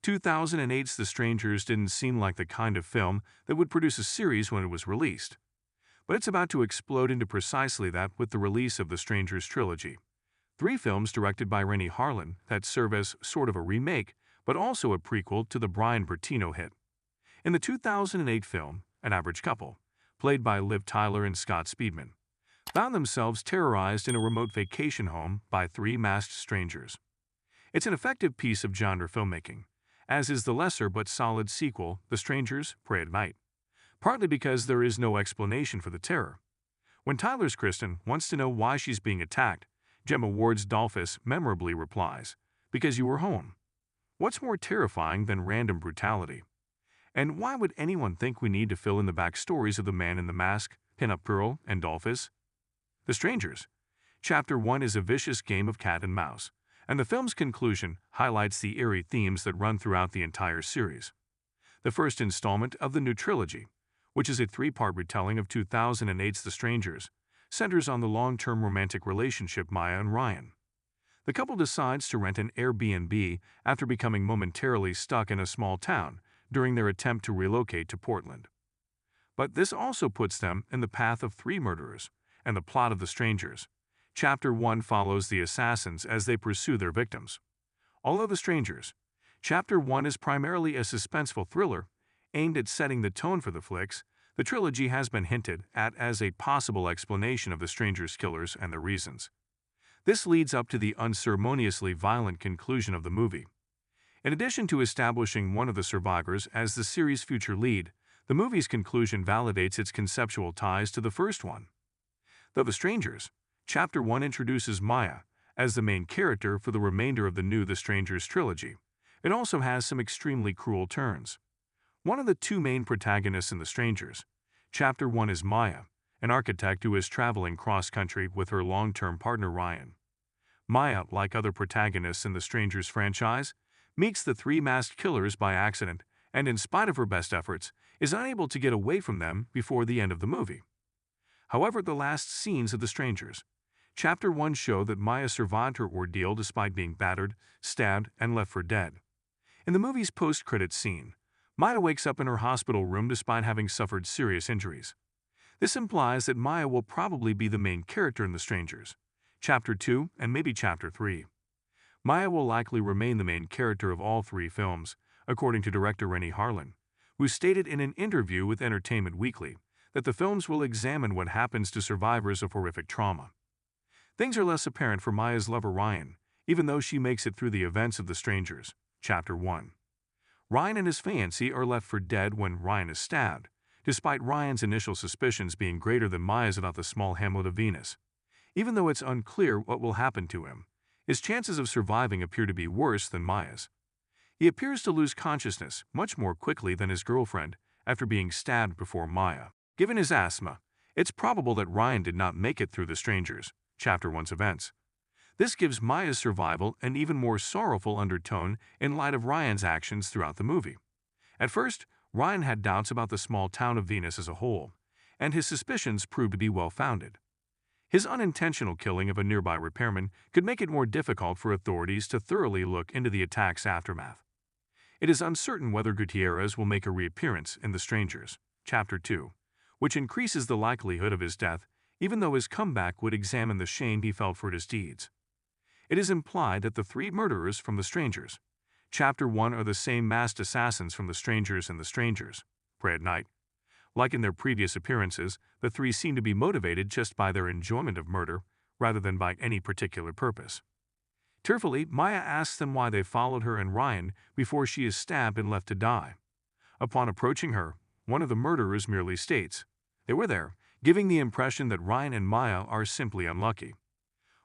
2008's The Strangers didn't seem like the kind of film that would produce a series when it was released. But it's about to explode into precisely that with the release of the Strangers trilogy. Three films directed by Renny Harlin that serve as sort of a remake, but also a prequel to the Brian Bertino hit. In the 2008 film, an average couple, played by Liv Tyler and Scott Speedman, found themselves terrorized in a remote vacation home by three masked strangers. It's an effective piece of genre filmmaking, as is the lesser but solid sequel, The Strangers Prey at Night, partly because there is no explanation for the terror. When Tyler's Kristen wants to know why she's being attacked, Gemma Ward's Dolphus memorably replies, "Because you were home." What's more terrifying than random brutality? And why would anyone think we need to fill in the backstories of the Man in the Mask, Pinup Girl, and Dolphus? The Strangers. Chapter 1 is a vicious game of cat and mouse, and the film's conclusion highlights the eerie themes that run throughout the entire series. The first installment of the new trilogy, which is a three-part retelling of 2008's The Strangers, centers on the long-term romantic relationship Maya and Ryan. The couple decides to rent an Airbnb after becoming momentarily stuck in a small town during their attempt to relocate to Portland. But this also puts them in the path of three murderers and the plot of The Strangers. Chapter 1 follows the assassins as they pursue their victims. Although The Strangers, Chapter 1 is primarily a suspenseful thriller aimed at setting the tone for the flicks, the trilogy has been hinted at as a possible explanation of the Strangers' killers and their reasons. This leads up to the unceremoniously violent conclusion of the movie. In addition to establishing one of the survivors as the series' future lead, the movie's conclusion validates its conceptual ties to the first one. Though The Strangers, Chapter 1 introduces Maya as the main character for the remainder of the new The Strangers trilogy, it also has some extremely cruel turns. One of the two main protagonists in The Strangers, Chapter 1 is Maya, an architect who is traveling cross-country with her long-term partner Ryan. Maya, like other protagonists in the Strangers franchise, meets the three masked killers by accident and, in spite of her best efforts, is unable to get away from them before the end of the movie. However, the last scenes of The Strangers, Chapter 1 show that Maya survived her ordeal despite being battered, stabbed, and left for dead. In the movie's post-credit scene, Maya wakes up in her hospital room despite having suffered serious injuries. This implies that Maya will probably be the main character in The Strangers, Chapter 2 and maybe Chapter 3. Maya will likely remain the main character of all three films, according to director Renny Harlin, who stated in an interview with Entertainment Weekly that the films will examine what happens to survivors of horrific trauma. Things are less apparent for Maya's lover Ryan, even though she makes it through the events of The Strangers, Chapter 1. Ryan and his fiancée are left for dead when Ryan is stabbed, despite Ryan's initial suspicions being greater than Maya's about the small hamlet of Venus. Even though it's unclear what will happen to him, his chances of surviving appear to be worse than Maya's. He appears to lose consciousness much more quickly than his girlfriend after being stabbed before Maya. Given his asthma, it's probable that Ryan did not make it through The Strangers, Chapter 1's events. This gives Maya's survival an even more sorrowful undertone in light of Ryan's actions throughout the movie. At first, Ryan had doubts about the small town of Venus as a whole, and his suspicions proved to be well-founded. His unintentional killing of a nearby repairman could make it more difficult for authorities to thoroughly look into the attack's aftermath. It is uncertain whether Gutierrez will make a reappearance in The Strangers, Chapter 2, which increases the likelihood of his death, even though his comeback would examine the shame he felt for his deeds. It is implied that the three murderers from The Strangers, Chapter 1 are the same masked assassins from The Strangers and The Strangers, Prey at Night. Like in their previous appearances, the three seem to be motivated just by their enjoyment of murder, rather than by any particular purpose. Tearfully, Maya asks them why they followed her and Ryan before she is stabbed and left to die. Upon approaching her, one of the murderers merely states, "They were there," giving the impression that Ryan and Maya are simply unlucky.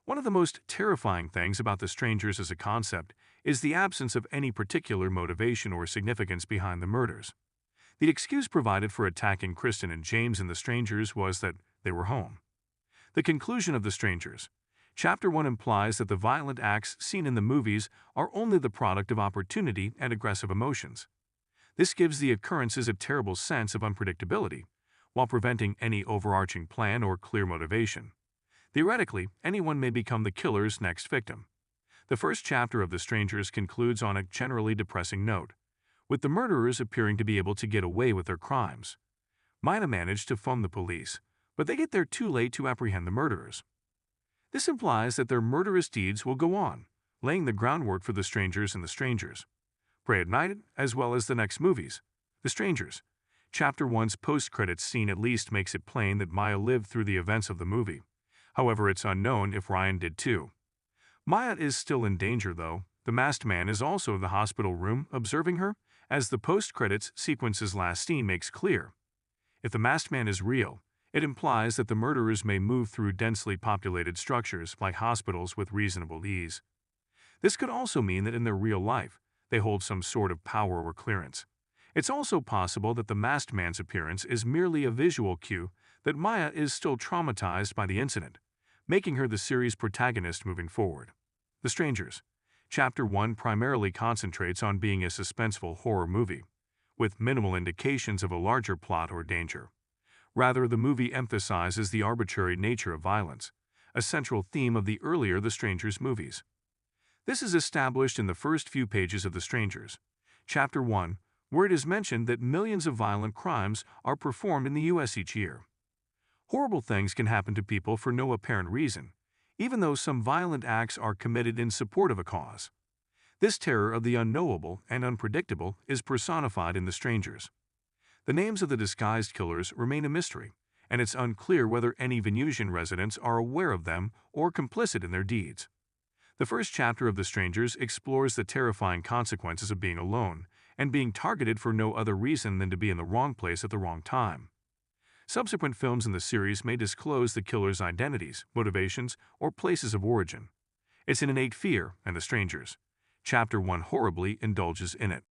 One of the most terrifying things about The Strangers as a concept is the absence of any particular motivation or significance behind the murders. The excuse provided for attacking Kristen and James in The Strangers was that they were home. The conclusion of The Strangers, Chapter 1 implies that the violent acts seen in the movies are only the product of opportunity and aggressive emotions. This gives the occurrences a terrible sense of unpredictability, while preventing any overarching plan or clear motivation. Theoretically, anyone may become the killer's next victim. The first chapter of The Strangers concludes on a generally depressing note, with the murderers appearing to be able to get away with their crimes. Maya managed to phone the police, but they get there too late to apprehend the murderers. This implies that their murderous deeds will go on, laying the groundwork for The Strangers and The Strangers. Pray at Night, as well as the next movies. The Strangers. Chapter 1's post-credits scene at least makes it plain that Maya lived through the events of the movie. However, it's unknown if Ryan did too. Maya is still in danger, though. The masked man is also in the hospital room, observing her, as the post-credits sequence's last scene makes clear. If the masked man is real, it implies that the murderers may move through densely populated structures like hospitals with reasonable ease. This could also mean that in their real life, they hold some sort of power or clearance. It's also possible that the masked man's appearance is merely a visual cue that Maya is still traumatized by the incident, making her the series' protagonist moving forward. The Strangers. Chapter 1 primarily concentrates on being a suspenseful horror movie, with minimal indications of a larger plot or danger. Rather, the movie emphasizes the arbitrary nature of violence, a central theme of the earlier The Strangers movies. This is established in the first few pages of The Strangers. Chapter 1, where it is mentioned that millions of violent crimes are performed in the U.S. each year. Horrible things can happen to people for no apparent reason, even though some violent acts are committed in support of a cause. This terror of the unknowable and unpredictable is personified in The Strangers. The names of the disguised killers remain a mystery, and it's unclear whether any Venusian residents are aware of them or complicit in their deeds. The first chapter of The Strangers explores the terrifying consequences of being alone and being targeted for no other reason than to be in the wrong place at the wrong time. Subsequent films in the series may disclose the killers' identities, motivations, or places of origin. It's an innate fear, and The Strangers. Chapter 1 horribly indulges in it.